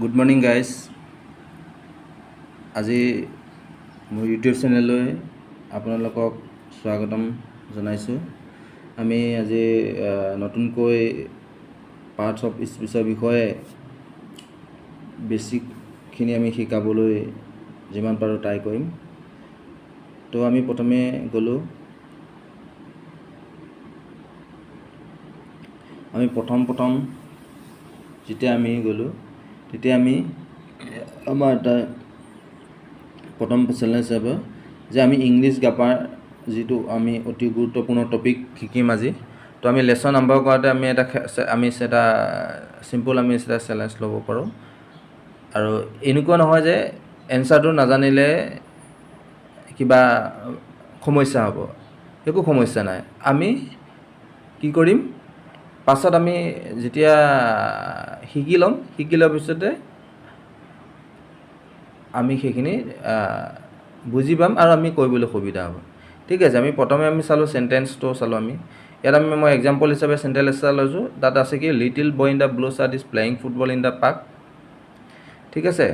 Good morning guys. আজি মোৰ YouTube চেনেললৈ আপোনালোকক স্বাগতম জনাইছোঁ। আমি আজি নতুনকৈ পাৰ্টছ অফ স্পীচৰ বিষয়ে বেছিকখিনি আমি শিকাবলৈ যিমান পাৰোঁ ট্ৰাই কৰিম। তো আমি প্ৰথমে গ'লোঁ, আমি প্ৰথম যেতিয়া আমি গ'লোঁ তেতিয়া আমি আমাৰ এটা প্ৰথম চেলেঞ্জ হিচাপে যে আমি ইংলিছ গ্ৰামাৰ যিটো আমি অতি গুৰুত্বপূৰ্ণ টপিক শিকিম আজি। তো আমি লেচন আৰম্ভ কৰাতে আমি এটা চিম্পল আমি এটা চেলেঞ্জ ল'ব পাৰোঁ। আৰু এনেকুৱা নহয় যে এনচাৰটো নাজানিলে কিবা সমস্যা হ'ব, একো সমস্যা নাই। আমি কি কৰিম, পাছত আমি যেতিয়া শিকি লোৱাৰ পিছতে আমি সেইখিনি বুজি পাম আৰু আমি কৰিবলৈ সুবিধা হ'ব। ঠিক আছে, আমি প্ৰথমে চালোঁ চেণ্টেন্সটো চালোঁ আমি। ইয়াত মই এক্সাম্পল হিচাপে চেণ্টেন্স এটা লৈছোঁ। তাত আছে কি, little boy in the blue shirt is playing football in the park. ঠিক আছে,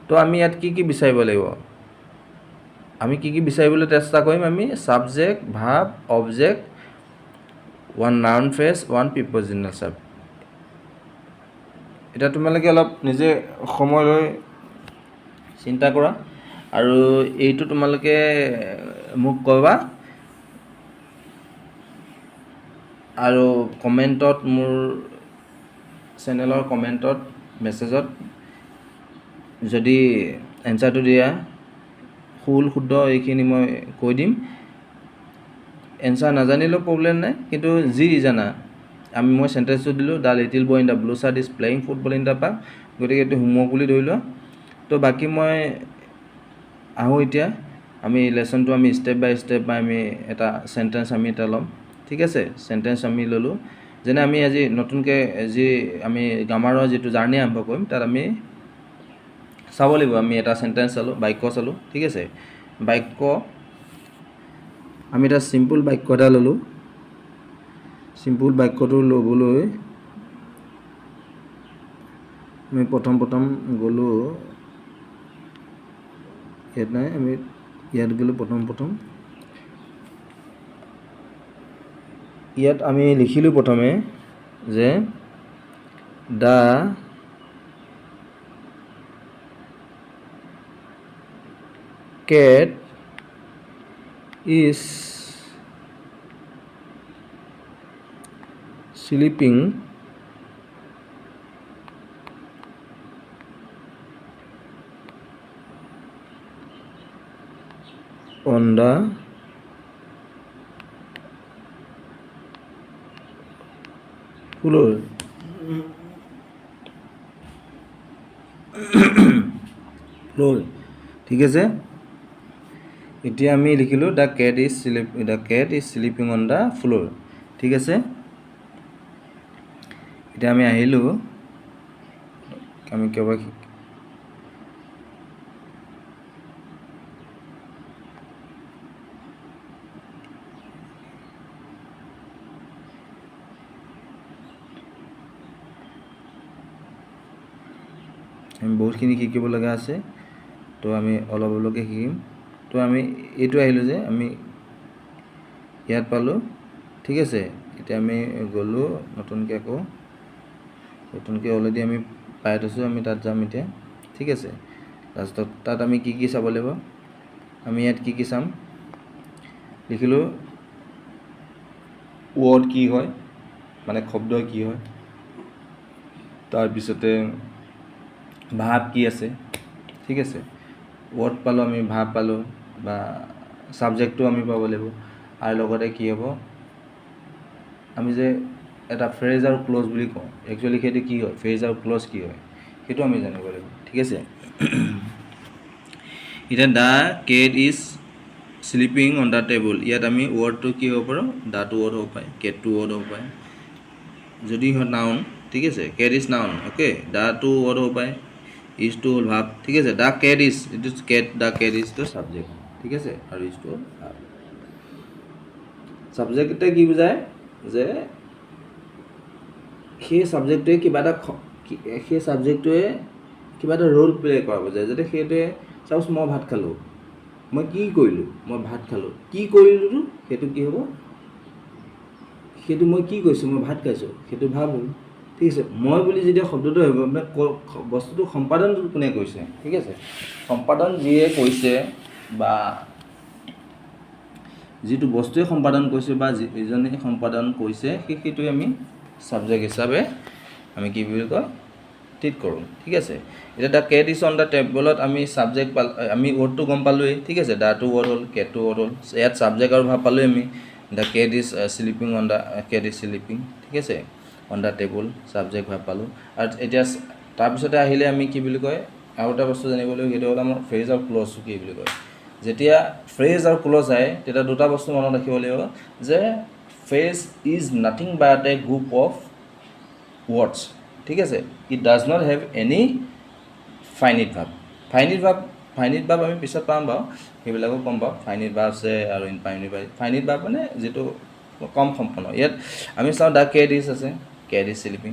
তো আমি ইয়াত কি বিচাৰিব লাগিব, আমি কি বিচাৰিবলৈ চেষ্টা কৰিম। আমি subject, verb, object, one noun phrase, one prepositional verb. এতিয়া তোমালোকে অলপ নিজে সময় লৈ চিন্তা কৰা আৰু এইটো তোমালোকে মোক ক'বা আৰু কমেণ্টত, মোৰ চেনেলৰ কমেণ্টত, মেছেজত যদি এনচাৰটো দিয়া ভুল শুদ্ধ এইখিনি মই কৈ দিম। এনচাৰ নাজানিলেও প্ৰব্লেম নাই, কিন্তু যি জানা, মই চেণ্টেন্সটো দিলোঁ, the little boy in the blue shirt is playing football in the park. গতিকে এইটো হোমৱৰ্ক বুলি ধৰি লোৱা। তো বাকী মই আহোঁ এতিয়া, আমি লেচনটো আমি ষ্টেপ বাই ষ্টেপ আমি এটা চেণ্টেন্স আমি এটা ল'ম। ঠিক আছে, চেণ্টেন্স আমি ল'লোঁ। যেনে আমি আজি নতুনকৈ যি আমি গ্ৰামাৰৰ যিটো জাৰ্ণি আৰম্ভ কৰিম, তাত আমি চাব লাগিব। আমি এটা চেণ্টেন্স চালোঁ, বাক্য চালোঁ। ঠিক আছে, বাক্য আমি এটা চিম্পুল বাক্য এটা ল'লোঁ। চিম্পুল বাক্যটো ল'বলৈ আমি প্ৰথম গ'লোঁ, ইয়াত নাই, আমি ইয়াত গ'লোঁ প্ৰথম। ইয়াত আমি লিখিলোঁ প্ৰথমে যে the cat is sleeping on the floor. ঠিক আছে, এতিয়া আমি লিখিলোঁ the cat is sleeping on the floor. ঠিক আছে, এতিয়া আমি আহিলোঁ, আমি কেৱল আমি বহুতখিনি শিকিব লগা আছে। তো আমি অলপকৈ শিকিম। তো আমি এইটো আহিলোঁ যে আমি ইয়াত পালোঁ। ঠিক আছে, এতিয়া আমি গ'লোঁ নতুনকৈ অলৰেডি আমি পাই থৈছোঁ, আমি তাত যাম এতিয়া। ঠিক আছে, লাষ্টত তাত আমি কি চাব লাগিব, আমি ইয়াত কি চাম, লিখিলোঁ ৱৰ্ড কি হয়, মানে শব্দ কি হয়, তাৰপিছতে ভাৱ কি আছে। ঠিক আছে, ৱৰ্ড পালোঁ, আমি ভাৱ পালোঁ, বা ছাবজেক্টটো আমি পাব লাগিব। আৰু লগতে কি হ'ব, আমি যে এটা ফ্ৰেজ আৰু ক্ল'জ বুলি কওঁ, একচুৱেলি সেইটো কি হয়, ফ্ৰেজ আৰু ক্ল'জ কি হয় সেইটো আমি জানিব লাগিব। ঠিক আছে, এতিয়া the cat is sleeping on the table, ইয়াত আমি ৱৰ্ডটো কি হ'ব পাৰোঁ, দাটো ৱৰ্ড হ'ব পাৰে, কেটটো ৱৰ্ড হ'ব পাৰে, যদি হয় নাউন। ঠিক আছে, কেট ইজ নাউন, অ'কে, দাটো ৱৰ্ড হ'ব পাৰে, ইজটো হ'ল ভাব। ঠিক আছে, দ্য কেট ইজ, এইটো দ্য কেট ইজটো ছাবজেক্ট। ঠিক আছে, আৰু ইজটো হ'ল ভাব। ছাবজেক্টে কি বুজায় যে সেই ছাবজেক্টটোৱে কিবা এটা ৰোল প্লে কৰা বুজায় যাতে সেইটোৱে চাপ'জ মই ভাত খালোঁ মই কি কৰিলোঁ মই ভাত খালোঁ কি কৰিলোঁ সেইটো কি হ'ব সেইটো মই কি কৈছোঁ মই ভাত খাইছোঁ সেইটো ভাব হ'ল ঠিক আছে মই বুলি যেতিয়া শব্দটো আহিব মানে বস্তুটো সম্পাদন কোনে কৰিছে ঠিক আছে সম্পাদন যিয়ে কৈছে বা যিটো বস্তুৱে সম্পাদন কৰিছে বা যিজনে সম্পাদন কৰিছে সেইটোৱে আমি ছাবজেক্ট হিচাপে আমি কি বুলি কয় ট্ৰিট কৰোঁ ঠিক আছে এতিয়া the cat is on the টেবলত আমি ছাবজেক্ট আমি ৱৰ্ডটো গম পালোঁৱেই ঠিক আছে দাটো ৱৰ্ড হ'ল কেটটো ৱৰ্ড হ'ল ইয়াত ছাবজেক্ট আৰু ভাব পালোঁৱেই আমি the cat is sleeping on the cat is sleeping ঠিক আছে অন দ্য টেবল ছাবজেক্ট ভাব পালোঁ আৰু এতিয়া তাৰপিছতে আহিলে আমি কি বুলি কয় আৰু এটা বস্তু জানিব লাগিব সেইটো হ'ল আমাৰ ফ্ৰেজ আৰু ক্লজ কি বুলি কয় যেতিয়া ফ্ৰেজ আৰু ক্লজ আহে তেতিয়া দুটা বস্তু মনত ৰাখিব লাগিব যে phrase is nothing but a group of words ঠিক আছে it does not have any finite ভাব আমি পিছত পাম বাৰু সেইবিলাকো কম বাৰু ফাইনিট ভাব আছে আৰু ফাইনিট ভাব মানে যিটো কম সম্পন্ন ইয়াত আমি চাওঁ দ্য কেট ইজ আছে কেট ইজ শ্লিপিং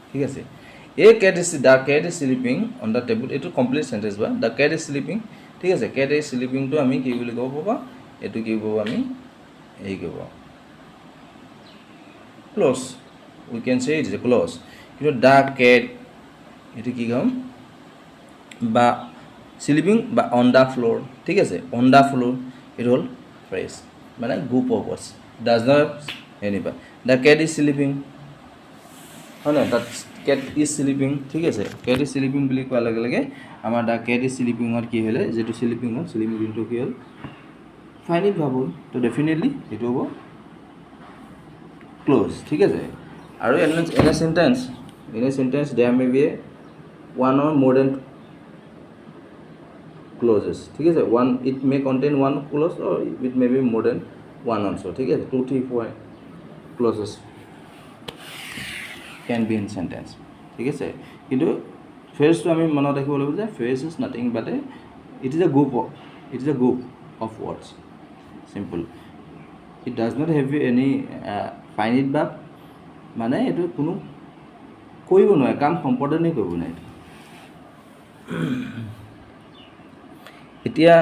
ঠিক আছে এই the cat is sleeping on the table এইটো কমপ্লিট চেণ্টেঞ্চ বা দ্য কেট ইজ শ্লিপিং ঠিক আছে কেট ইজ শ্লিপিংটো আমি কি বুলি ক'ব পাৰোঁ এইটো কি ক'ব আমি হেৰি কৰিব ক্ল'জ উই কেন চে ইট ইজ এ ক্ল'জ কিন্তু দ্য কেট এইটো কি ক'ম বা শ্লিপিং বা অন দ্য ফ্ল'ৰ ঠিক আছে অন দ্য ফ্ল'ৰ এইটো হ'ল ফ্ৰেজ মানে group of words does not any the cat is sleeping হয় নহয় দ্য কেট ইজ শ্লিপিং ঠিক আছে কেট ইজ শ্লিপিং বুলি কোৱাৰ লগে লগে আমাৰ দ্য কেট ইজ শ্লিপিঙত কি হ'লে যিটো শ্লিপিং হ'ল শ্লিপিংটো কি হ'ল ফাইনিট ভাব হ'ল তো ডেফিনেটলি এইটো হ'ব ক্ল'জ ঠিক আছে আৰু এনে sentence there may be a one or more than clauses ঠিক আছে one it may contain one clause or it may be more than one also' ঠিক আছে 2, 3, 4 clauses can be in sentence ঠিক আছে কিন্তু ফ্ৰেজটো আমি মনত ৰাখিব লাগিব যে phrase is nothing but it is a group of words simple it does not have any finite ভাব মানে এইটো কোনো কৰিব নোৱাৰে কাম সম্পাদনেই কৰিব নোৱাৰে এতিয়া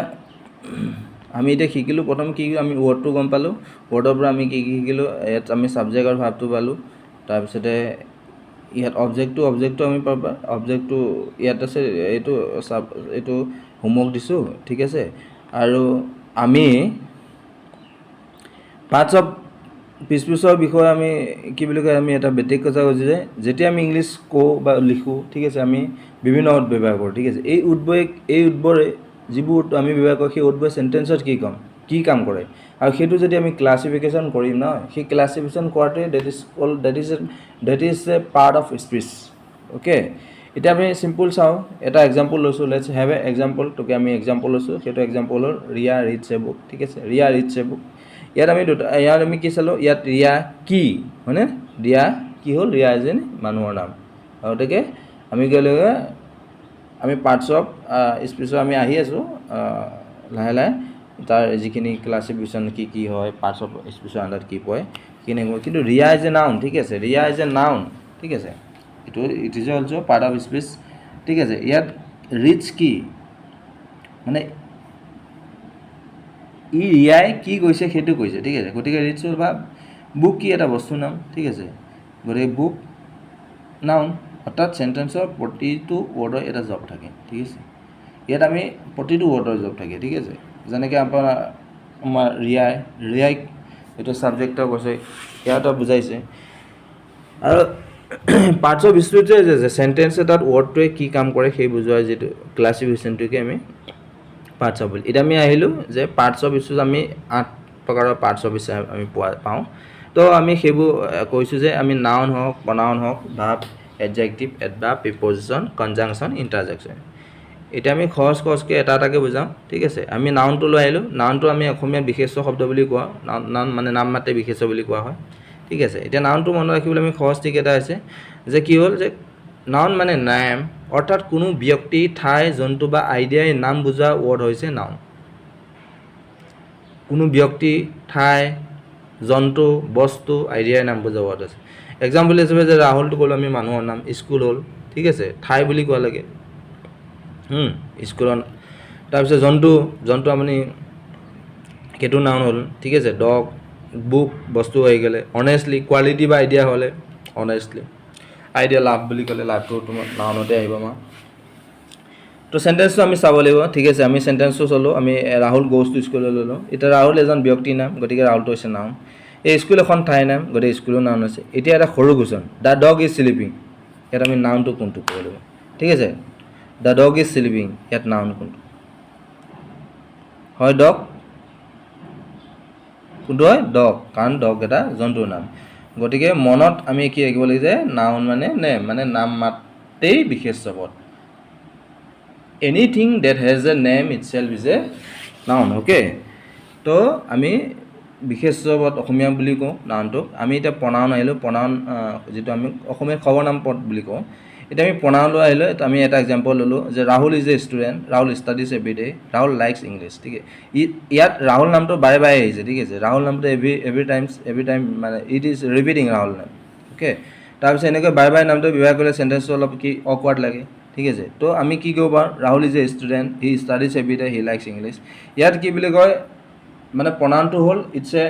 আমি এতিয়া শিকিলোঁ প্ৰথম কি আমি ৱৰ্ডটো গম পালোঁ ৱৰ্ডৰ পৰা আমি কি শিকিলোঁ ইয়াত আমি ছাবজেক্ট আৰু ভাবটো পালোঁ তাৰপিছতে ইয়াত অবজেক্টটো আমি পাবা অবজেক্টটো ইয়াত আছে এইটো হোমৱৰ্ক দিছোঁ ঠিক আছে আৰু আমি পাৰ্টছ অফ পিছৰ বিষয়ে আমি কি বুলি কয় আমি এটা বেটেক কথা কৈছোঁ যে যেতিয়া আমি ইংলিছ কওঁ বা লিখোঁ ঠিক আছে আমি বিভিন্ন ৱৰ্ড ব্যৱহাৰ কৰোঁ ঠিক আছে এই উৎবৰে যিবোৰ আমি ব্যৱহাৰ কৰোঁ সেই উৎবৰে চেণ্টেঞ্চত কি কাম কৰে আৰু সেইটো যদি আমি ক্লাছিফিকেশ্যন কৰিম ন সেই ক্লাছিফিকেশ্যন কৰাটোৱে that is a part of speech okay এতিয়া আমি চিম্পল চাওঁ এটা এক্সাম্পল লৈছোঁ লেটছ হেভ এ এক্সাম্পল তোকে আমি এক্সাম্পল লৈছোঁ সেইটো এক্সাম্পল হ'ল ৰিয়া ৰিডছ এ বুক ঠিক আছে ৰিয়া ৰিডছ এ বুক ইয়াত আমি কি চালোঁ ইয়াত ৰিয়া কি হয়নে ৰিয়া কি হ'ল ৰিয়া এজন মানুহৰ নাম গতিকে আমি কি আমি পাৰ্টছ অফ স্পীচৰ আমি আহি আছোঁ লাহে লাহে তাৰ যিখিনি ক্লাছিফিকেশ্যন কি হয় পাৰ্টছ অফ স্পীচৰ আণ্ডাৰত কি পৰে কেনেকৈ কিন্তু ৰিয়া ইজ এ নাউন ঠিক আছে ৰিয়া ইজ এ নাউন ঠিক আছে এইটো it is also' part of speech ঠিক আছে ইয়াত ৰিডছ কি মানে ৰিয়াই কি কৈছে সেইটো কৈছে ঠিক আছে গতিকে ৰিডছ বা বুক কি এটা বস্তুৰ নাম ঠিক আছে গতিকে বুক নাউন অৰ্থাৎ চেণ্টেঞ্চৰ প্ৰতিটো ৱৰ্ডৰ এটা জব থাকে ঠিক আছে ইয়াত আমি প্ৰতিটো ৱৰ্ডৰ জব থাকে ঠিক আছে যেনেকৈ আমাৰ ৰিয়াই এইটো ছাবজেক্টৰ কৈছে ইয়াত বুজাইছে আৰু পাৰ্টছ অফ স্পীচটোৱে যে চেণ্টেঞ্চ এটাত ৱৰ্ডটোৱে কি কাম কৰে সেই বুজোৱাৰ যিটো ক্লাছিফিকেশ্যনটোকে আমি পাৰ্টছ অফ বুলি এতিয়া আমি আহিলোঁ যে পাৰ্টছ অফ স্পীচ আমি 8 প্ৰকাৰৰ পাৰ্টছ অফ স্পীচ আমি পাওঁ তো আমি সেইবোৰ কৈছোঁ যে আমি নাউন হওক প্ৰনাউন হওক ভাব এডজেক্টিভ এডভাৰ্ব প্ৰিপজিশ্যন কনজাংশ্যন ইণ্টাৰজেকশ্যন এতিয়া আমি খৰচকৈ এটাকৈ বুজাওঁ ঠিক আছে আমি নাউনটো লৈ আহিলোঁ নাউনটো আমি অসমীয়াত বিশেষ্য শব্দ বুলি কোৱা নাউন মানে নাম মাত্ৰে বিশেষ্য বুলি কোৱা হয় ঠিক আছে এতিয়া নাউনটো মনত ৰাখিবলৈ আমি সহজ ট্ৰিক এটা হৈছে যে কি হ'ল যে নাউন মানে নাম অৰ্থাৎ কোনো ব্যক্তি ঠাই জন্তু বা আইডিয়াই নাম বুজোৱা ৱৰ্ড হৈছে নাউন কোনো ব্যক্তি ঠাই জন্তু বস্তু আইডিয়াই নাম বুজোৱা ৱৰ্ড আছে এক্সাম্পল হিচাপে যে ৰাহুলটো ক'লোঁ আমি মানুহৰ নাম স্কুল হ'ল ঠিক আছে ঠাই বুলি কোৱা লাগে স্কুলত তাৰপিছত জন্তু আপুনি সেইটো নাউন হ'ল ঠিক আছে ডগ বুক বস্তু হৈ গ'লে অনেষ্টলি কোৱালিটি বা আইডিয়া হ'লে অনেষ্টলি আইডিয়া লাভ বুলি ক'লে লাভটো তোমাৰ নাউনতে আহিব আমাৰ তো চেণ্টেন্সটো আমি চাব লাগিব ঠিক আছে আমি চেণ্টেন্সটো চলোঁ আমি ৰাহুল গ'জ টু স্কুললৈ ল'লোঁ এতিয়া ৰাহুল এজন ব্যক্তিৰ নাম গতিকে ৰাহুলটো হৈছে নাউন এই স্কুল এখন ঠাইৰ নাম গতিকে স্কুলৰ নাউন আছে এতিয়া এটা সৰু question the dog is sleeping ইয়াত আমি নাউনটো কোনটো ক'ব লাগিব ঠিক আছে দ্য ডগ ইজ স্লিপিং ইয়াত নাউন কোনটো হয় ডগ কোনটো হয় ডগ কাৰণ ডগ এটা জন্তুৰ নাম গতিকে মনত আমি কি ৰাখিব লাগিব যে নাউন মানে নাম মাত্ৰেই বিশেষ্য পদ anything that has a name itself is a noun okay তো আমি বিশেষ্য পদ অসমীয়া বুলি কওঁ নাউনটোক আমি এতিয়া প্ৰনাউন আহিলোঁ প্ৰনাউন যিটো আমি অসমীয়াত সৰ্বনাম পদ বুলি কওঁ এতিয়া আমি প্ৰনাউনলৈ আহিলোঁ আমি এটা এক্সাম্পল ল'লোঁ যে Rahul is a student Rahul studies every day Rahul likes English ঠিক আছে ইয়াত ৰাহুল নামটো বাৰে বাৰে আহিছে ঠিক আছে ৰাহুল নামটো এভৰি টাইম মানে ইট ইজ ৰিপিটিং ৰাহুল নাম অ'কে তাৰপিছত এনেকৈ বাৰে বাৰে নামটো ব্যৱহাৰ কৰিলে চেণ্টেন্সটো অলপ কি অকৱাৰ্ড লাগে ঠিক আছে তো আমি কি কৰিব পাৰোঁ Rahul is a student he studies every day he likes English ইয়াত কি বুলি কয় মানে প্ৰনাউনটো হ'ল ইটছ এ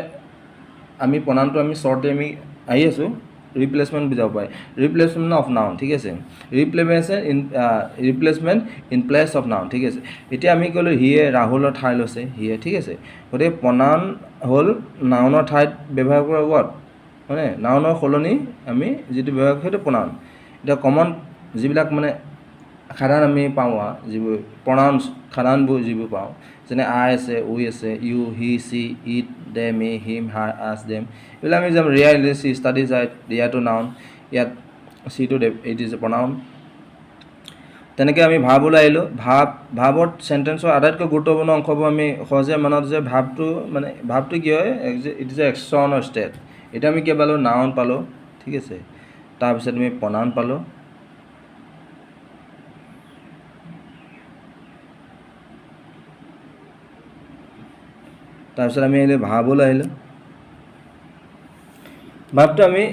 আমি প্ৰনাউনটো আমি শ্বৰ্টলি আমি আহি আছোঁ ৰিপ্লেচমেণ্ট বুজাব পাৰে ৰিপ্লেচমেণ্ট অফ নাউন ঠিক আছে replacement in place of noun ঠিক আছে এতিয়া আমি ক'লোঁ হিয়ে ৰাহুলৰ ঠাই লৈছে হিয়ে ঠিক আছে গতিকে প্ৰনাউন হ'ল নাউনৰ ঠাইত ব্যৱহাৰ কৰা ৱৰ্ড হয়নে নাউনৰ সলনি আমি যিটো ব্যৱহাৰ কৰোঁ সেইটো প্ৰনাউন এতিয়া কমন যিবিলাক মানে সাধাৰণ আমি পাওঁ যিবোৰ প্ৰনাউন্স সাধাৰণবোৰ যিবোৰ পাওঁ যেনে আই আছে উই আছে ইউ হি চি ইট দে মি হিম হাৰ আছ দেম এইবিলাক আমি যাম ৰিয়া চি ষ্টাডিজ ৰিয়াটো নাউন ইয়াত চিটো ইট ইজ এ প্ৰনাউন তেনেকৈ আমি ভাৱলৈ আহিলোঁ ভাৱত চেণ্টেন্সৰ আটাইতকৈ গুৰুত্বপূৰ্ণ অংশবোৰ আমি সহজে মনত যে ভাৱটো কি হয় it is a action or state এতিয়া আমি কি পালোঁ নাউন পালোঁ ঠিক আছে তাৰপিছত আমি প্ৰনাউন পালোঁ তাৰপিছত আমি আহিলোঁ ভাৱলৈ আহিলোঁ ভাৱটো আমি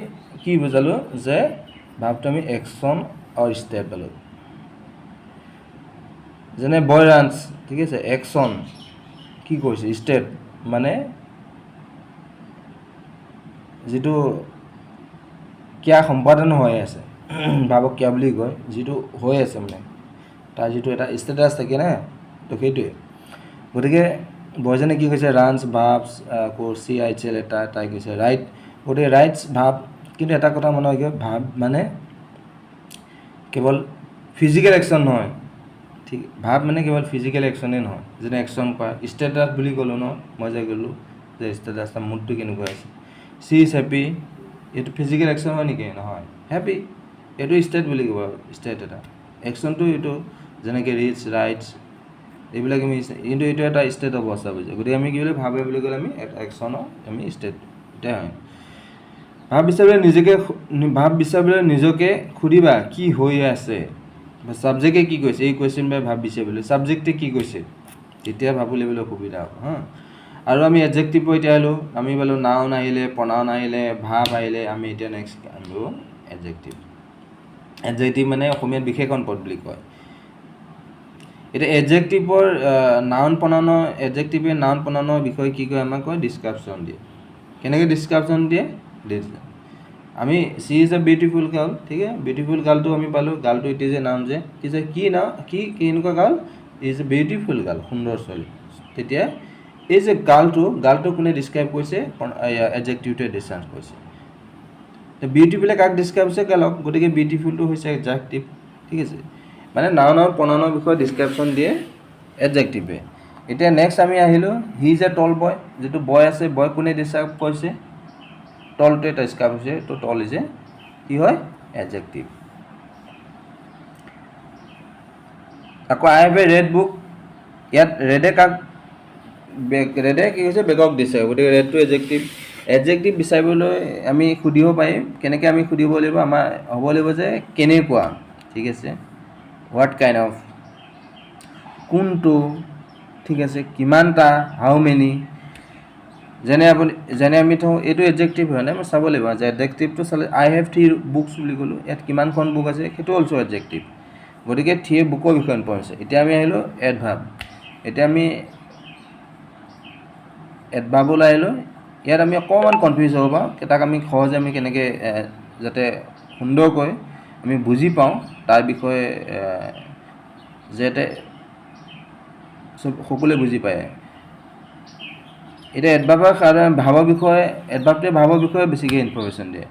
কি বুজালোঁ যে ভাৱটো আমি একশ্যন আৰু ষ্টেট পালোঁ যেনে বয় ৰানছ ঠিক আছে একশ্যন কি কৰিছে ষ্টেট মানে যিটো ক্ৰিয়া সম্পাদন হৈ আছে ভাৱক ক্ৰিয়া বুলি কয় যিটো হৈ আছে মানে তাৰ যিটো এটা ষ্টেটাছ থাকে না তো সেইটোৱে গতিকে বয়জনে কি কৈছে ৰানছ ভাৱছ কৰ্চি আইচেল এটা তাই কৈছে ৰাইট গতিকে ৰাইটছ ভাৱ কিন্তু এটা কথা মনত ৰাখিব ভাৱ মানে কেৱল ফিজিকেল একশ্যন নহয় ঠিক ভাৱ মানে কেৱল ফিজিকেল একশ্যনেই নহয় যেনে একশ্যন কৰা ষ্টেটাছ বুলি ক'লোঁ ন মই যে ক'লোঁ যে ষ্টেটাছ তাৰ মুডটো কেনেকুৱা আছে চি ইজ হেপী এইটো ফিজিকেল একশ্যন হয় নেকি নহয় হেপী এইটো ষ্টেট বুলি ক'ব ষ্টেট এটা একশ্যনটো এইটো যেনেকৈ ৰিচ ৰাইটছ এইবিলাক আমি কিন্তু এইটো এটা ষ্টেট অৱস্থা বুজিছোঁ গতিকে আমি কি বুলি ভাবে বুলি ক'লে আমি এটা একশ্যনৰ আমি ষ্টেট এতিয়া হয় ভাৱ বিচাৰিবলৈ নিজকে সুধিবা কি হৈ আছে ছাবজেক্টে কি কৈছে এই কুৱেশ্যন বাই ভাৱ বিচাৰিবলৈ ছাবজেক্টে কি কৈছে তেতিয়া ভাব বুলিবলৈ সুবিধা হ'ব আৰু আমি এডজেক্টিভৰ এতিয়া আহিলোঁ আমি পালোঁ নাউন আহিলে প্ৰনাউন আহিলে ভাৱ আহিলে আমি এতিয়া নেক্সট আনিলোঁ এডজেক্টিভ মানে অসমীয়াত বিশেষণ পদ বুলি কয় এতিয়া এডজেক্টিভৰ নাউন প্ৰনাউনৰ বিষয়ে কি কয় আমাক কয় ডিছক্ৰিপশ্যন দিয়ে কেনেকৈ ডিছক্ৰিপশ্যন দিয়ে আমি C is a beautiful girl ঠিক আছে বিউটিফুল গাৰ্লটো আমি পালোঁ গাৰ্লটো ইট ইজ এ নাউন যে কি এনেকুৱা girl is a beautiful girl সুন্দৰ ছোৱালী তেতিয়া এই যে গাৰ্লটো কোনে ডিছক্ৰাইব কৰিছে এডজেক্টিভটোৱে ডিছক্ৰাইব কৰিছে বিউটিফুলে কাক ডিছক্ৰাইব হৈছে গাৰ্লক গতিকে বিউটিফুলটো হৈছে এডজেক্টিভ ঠিক আছে মানে নাউন আৰু প্ৰনাউনৰ বিষয়ে ডিছক্ৰিপশ্যন দিয়ে এডজেক্টিভে এতিয়া নেক্সট আমি আহিলোঁ হি ইজ এ টল বয় যিটো বয় আছে বয় কোনে ডিছক্ৰাইব কৰিছে টলটোৱে ডিছক্ৰাইব হৈছে তো টল ইজ এ কি হয় এডজেক্টিভ আকৌ আই হেভ এ ৰেড বুক ইয়াত ৰেডে কি হৈছে বেগক দিছে গতিকে ৰেডটো এডজেক্টিভ বিচাৰিবলৈ আমি সুধিব পাৰিম কেনেকৈ আমি সুধিব লাগিব আমাৰ হ'ব লাগিব যে কেনেকুৱা ঠিক আছে হোৱাট কাইণ্ড অফ কোনটো ঠিক আছে কিমানটা হাউ মেনি যেনে আমি থওঁ এইটো এডজেক্টিভ হয় নাই মই চাব লাগিব যে এডজেক্টিভটো চালে আই হেভ 3 বুকছ বুলি ক'লোঁ ইয়াত কিমানখন বুক আছে সেইটো অলছ' এডজেক্টিভ গতিকে থিয়ে বুকৰ বিষয়ে ইনফৰমেশ্যন। এতিয়া আমি আহিলোঁ এডভাৰ্ব। এতিয়া আমি এডভাৰ্বলৈ আহিলোঁ। ইয়াত আমি অকণমান কনফিউজ হ'ব পাৰোঁ, তাক আমি সহজে আমি কেনেকৈ যাতে সুন্দৰকৈ আমি বুজি পাওঁ তাৰ বিষয়ে যাতে সকলোৱে বুজি পায়। এতিয়া এডভাৰ্বৰ ভাৱৰ বিষয়ে, এডভাৰ্বটোৱে ভাৱৰ বিষয়ে বেছিকৈ ইনফৰমেশ্যন দিয়ে।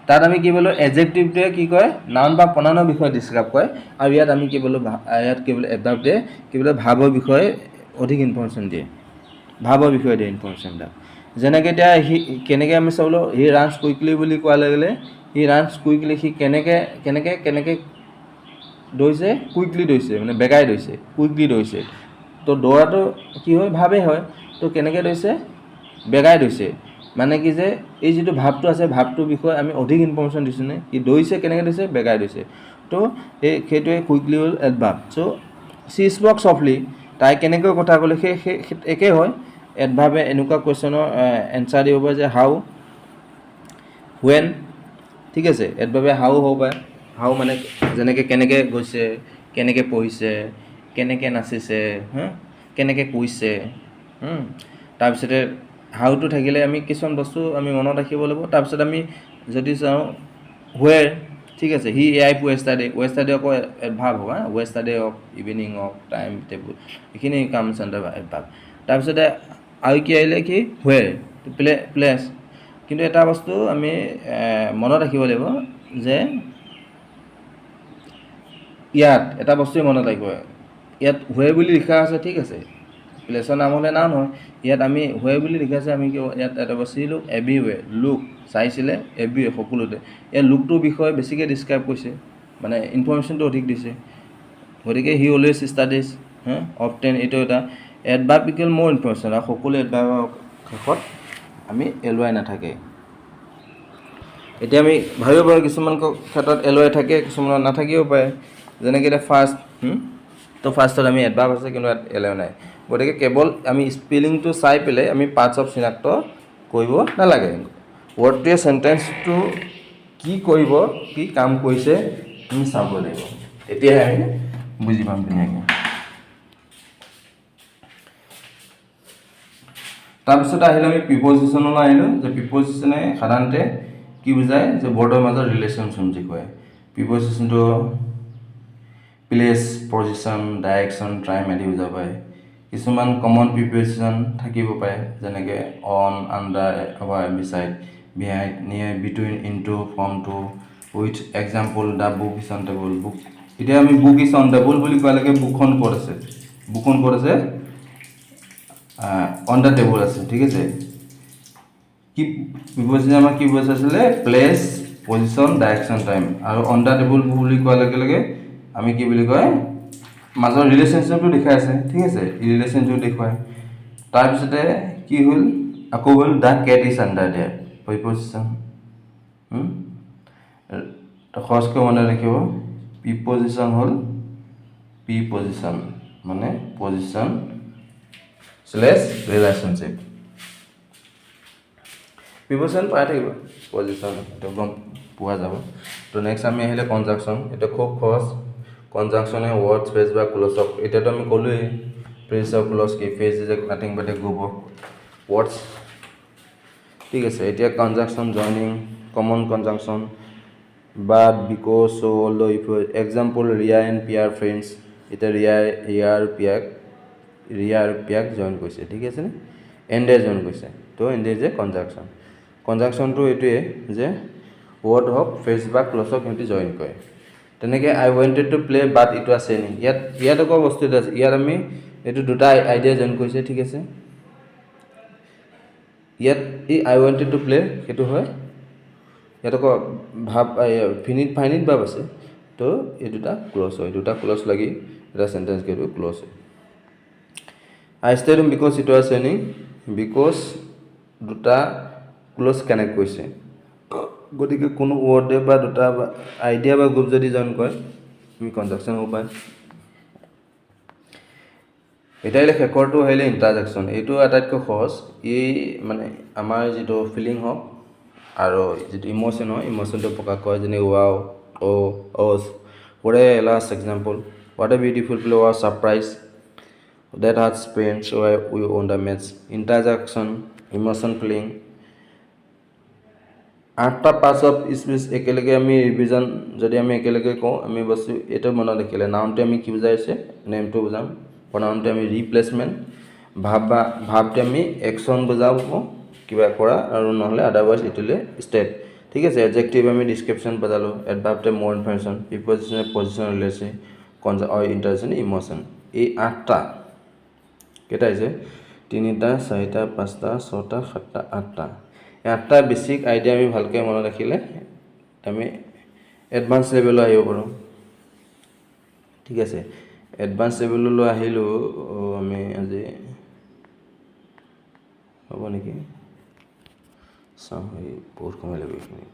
তাত আমি কি বোলো এডজেক্টিভটোৱে কি কয় নাউন বা প্ৰনাউনৰ বিষয়ে ডিছক্ৰাইব কৰে, আৰু ইয়াত আমি কি বোলো এডভাৰ্বটোৱে কি বোলো ভাৱৰ বিষয়ে অধিক ইনফৰমেশ্যন দিয়ে, ভাৱৰ বিষয়ে দিয়ে ইনফৰমেশ্যনটা। যেনেকৈ এতিয়া সি কেনেকৈ আমি চাবলৈ সি ৰানছ কুইকলি বুলি কোৱাৰ লগে লগে সি ৰানছ কুইকলি, সি কেনেকৈ দৌৰিছে, কুইকলি দৌৰিছে, মানে বেগাই দৌৰিছে, কুইকলি দৌৰিছে। তো দৌৰাটো কি হয় ভাৱেই হয়, তো কেনেকৈ দৌৰিছে বেগাই দৌৰিছে, মানে কি যে এই যিটো ভাৱটো আছে ভাৱটোৰ বিষয়ে আমি অধিক ইনফৰমেশ্যন দিছোঁ নে, সি দৌৰিছে কেনেকৈ দৌৰিছে বেগাই দৌৰিছে। তো সেইটোৱে কুইকলি হ'ল এডভাৰ্ব। চ' চি স্পক চফ্টলি, তাই কেনেকৈ কথা ক'লে সেই একেই হয়। এডভাৰ্বে এনেকুৱা কুৱেশ্যনৰ এনচাৰ দিব পাৰে যে হাউ, হুৱেন, ঠিক আছে। এডভাৰ্বে হাউ হ'ব পাৰে, হাউ মানে যেনেকৈ কেনেকৈ গৈছে, কেনেকৈ পঢ়িছে, কেনেকৈ নাচিছে, কেনেকৈ কৈছে। তাৰপিছতে হাউটো থাকিলে আমি কিছুমান বস্তু আমি মনত ৰাখিব লাগিব। তাৰপিছত আমি যদি চাওঁ হুৱেৰ, ঠিক আছে, হি এআই ৱেষ্টাৰডে, ৱেষ্টাৰডে আকৌ এডভাৰ্ব হ'ব, yesterday of, evening of, time table, এইখিনি কামছ আণ্ডাৰ এডভাৰ্ব। তাৰপিছতে আৰু কি আহিলে কি হুৱেৰ, প্লেছ। কিন্তু এটা বস্তু আমি মনত ৰাখিব লাগিব যে ইয়াত এটা বস্তুৱে মনত ৰাখিব, ইয়াত হুৱেৰ বুলি লিখা আছে, ঠিক আছে, প্লেছৰ নাম হ'লে নাম নহয়। ইয়াত আমি হুৱেৰ বুলি লিখা আছে, আমি কি ইয়াত এটা বস্তু লুক, এভৰিৱেৰ, লুক চাইছিলে এভৰিৱেৰ সকলোতে। ইয়াত লুকটোৰ বিষয়ে বেছিকৈ ডিছক্ৰাইব কৰিছে, মানে ইনফৰমেশ্যনটো অধিক দিছে। গতিকে হি অলৱেজ ষ্টাডিজ, অফটেন, এইটো এটা এডভাৰ্ব ইকুৱেল মোৰ ইনফৰমেশ্যন, আৰু সকলো এডভাৰ্বৰ শেষত আমি এলৱাই নাথাকে। এতিয়া আমি ভাবিব পাৰোঁ কিছুমান ক্ষেত্ৰত এলৱাই থাকে, কিছুমানত নাথাকিব পাৰে। যেনেকৈ এতিয়া ফাৰ্ষ্ট, তো ফাৰ্ষ্টত আমি এডভাৰ্ব আছে কিন্তু ইয়াত এলৱাই নাই। গতিকে কেৱল আমি স্পেলিংটো চাই পেলাই আমি পাৰ্টছ অফ চিনাক্ত কৰিব নালাগে। ৱৰ্ডটোৱে চেণ্টেঞ্চটো কি কৰিব, কি কাম কৰিছে আমি চাব লাগিব, তেতিয়াহে আমি বুজি পাম ধুনীয়াকৈ। তাৰপিছত আহিলে আমি প্ৰিপ'জিশ্যনলৈ আহিলোঁ, যে প্ৰিপ'জিশ্যনে সাধাৰণতে কি বুজায়, যে ৱৰ্ডৰ মাজত ৰিলেশ্যনশ্যন যি কয়। প্ৰিপ'জিশ্যনটো প্লেচ, পজিশ্যন, ডাইৰেকশ্যন, টাইম আদি বুজাব পাৰে। কিছুমান কমন প্ৰিপ'জিশ্যন থাকিব পাৰে, যেনেকৈ on, under, over, beside, behind, near, between, into, from to, with. Example the book is on table, book. এতিয়া আমি বুক ইজ অন টেবুল বুলি কোৱালৈকে বুকখন ক'ত আছে, বুকখন ক'ত আছে, অন দ্য টেবুল আছে, ঠিক আছে। কি প্ৰিপ'জিশ্যন আমাৰ কি বুজাইছিলে, প্লেচ, পজিশ্যন, ডাইৰেকশ্যন, টাইম। আৰু অন দ্য টেবুল বুলি কোৱাৰ লগে লগে আমি কি বুলি কয় মাজৰ ৰিলেশ্যনশ্বিপটো দেখাই আছে, ঠিক আছে, ৰিলেশ্যনশ্বিপ দেখুৱায়। তাৰপিছতে কি হ'ল, আকৌ হ'ল the cat is under there, preposition. সহজকৈ মনত ৰাখিব, প্ৰিপ'জিশ্যন হ'ল প্ৰিপ'জিশ্যন মানে পজিশ্যন / ৰিলেশ্যনশ্বিপ। প্ৰিপ'জিশ্যন পাই থাকিব, পজিশ্যন এইটো গম পোৱা যাব। তো নেক্সট আমি আহিলে কনজাংশ্যন। এইটো খুব সহজ। কনজাংশ্যনে ৱৰ্ড, ফ্ৰেজ বা ক্লজক, এতিয়াতো আমি ক'লোৱেই ফ্ৰেজ অফ ক্লজ কি, phrase is a nothing but a group of words, ঠিক আছে। এতিয়া conjunction, joining, common conjunction, but, because, so', or, if. Example Riya and Piyar friends. এতিয়া ৰিয়া আৰু পিয়াক জইন কৰিছে, ঠিক আছে নে, এণ্ডে জইন কৰিছে, তো এণ্ডে ইজ এ কনজাংশ্যন। কনজাংশ্যনটো এইটোৱে যে ৱৰ্ড হওক, ফ্ৰেজ বা ক্লজক সিহঁতি জইন কৰে। তেনেকৈ I wanted to play but it was raining, ইয়াত আকৌ বস্তু এটা আছে, ইয়াত আমি এইটো দুটা আইডিয়া জইন কৰিছে, ঠিক আছে। ইয়াত এই আই ৱান্টেড টু প্লে সেইটো হয়, ইয়াত আকৌ ফাইনিট ভাব আছে, তো এই দুটা ক্লজ হয়, দুটা ক্লজ লাগি এটা চেণ্টেঞ্চ সেইটো ক্লজ হয়। I stayed home because it was raining, because দুটা ক্লজ কানেক্ট কৰিছে। গতিকে কোনো ৱৰ্ডে বা দুটা আইডিয়া বা গ্ৰুপ যদি জইন কৰে আমি কনজাংশ্যন হ'ব পাৰে। এতিয়া আহিলে শেষৰটো আহিলে ইণ্টাৰজেকশ্যন। এইটো আটাইতকৈ সহজ। এই মানে আমাৰ যিটো ফিলিং হওক আৰু যিটো ইম'শ্যন হয়, ইম'শ্যনটো প্ৰকাশ কৰে, যেনে wow, O', Aja, What a last example. What a beautiful flower surprise. That heart's pain, so we own the match. Interjection, emotion feeling. 8টা পাৰ্টছ অফ স্পীচ একেলগে আমি ৰিভিজন যদি আমি একেলগে কওঁ আমি বস্তু এইটো মনত ৰাখিলে নাউনটো আমি কি বুজাইছে নেমটো বুজাম প্ৰনাউনটো আমি ৰিপ্লেচমেণ্ট ভাবটো আমি একশ্যন বুজাব কিবা কৰা আৰু নহ'লে আদাৰৱাইজ ইটোলে ষ্টেপ ঠিক আছে এডজেক্টিভ আমি ডিছক্ৰিপশ্যন বুজালোঁ এডভাৰ্বটো মোৰ ইনফৰমেশ্যন প্ৰিপজিশ্যনে পজিশ্যন ৰিলেশ্যন ইণ্টাৰজেকশ্যন ইম'শ্যন এই 8টা কেইটা হৈছে 3টা 4টা 5টা 6টা 7টা 8টা 8টা বেছিক আইডিয়া আমি ভালকৈ মনত ৰাখিলে আমি এডভান্স লেভেললৈ আহিব পাৰোঁ ঠিক আছে এডভান্স লেভেললৈ আহিলোঁ আমি আজি হ'ব নেকি চাওঁ বহুত সময় লাগিব এইখিনি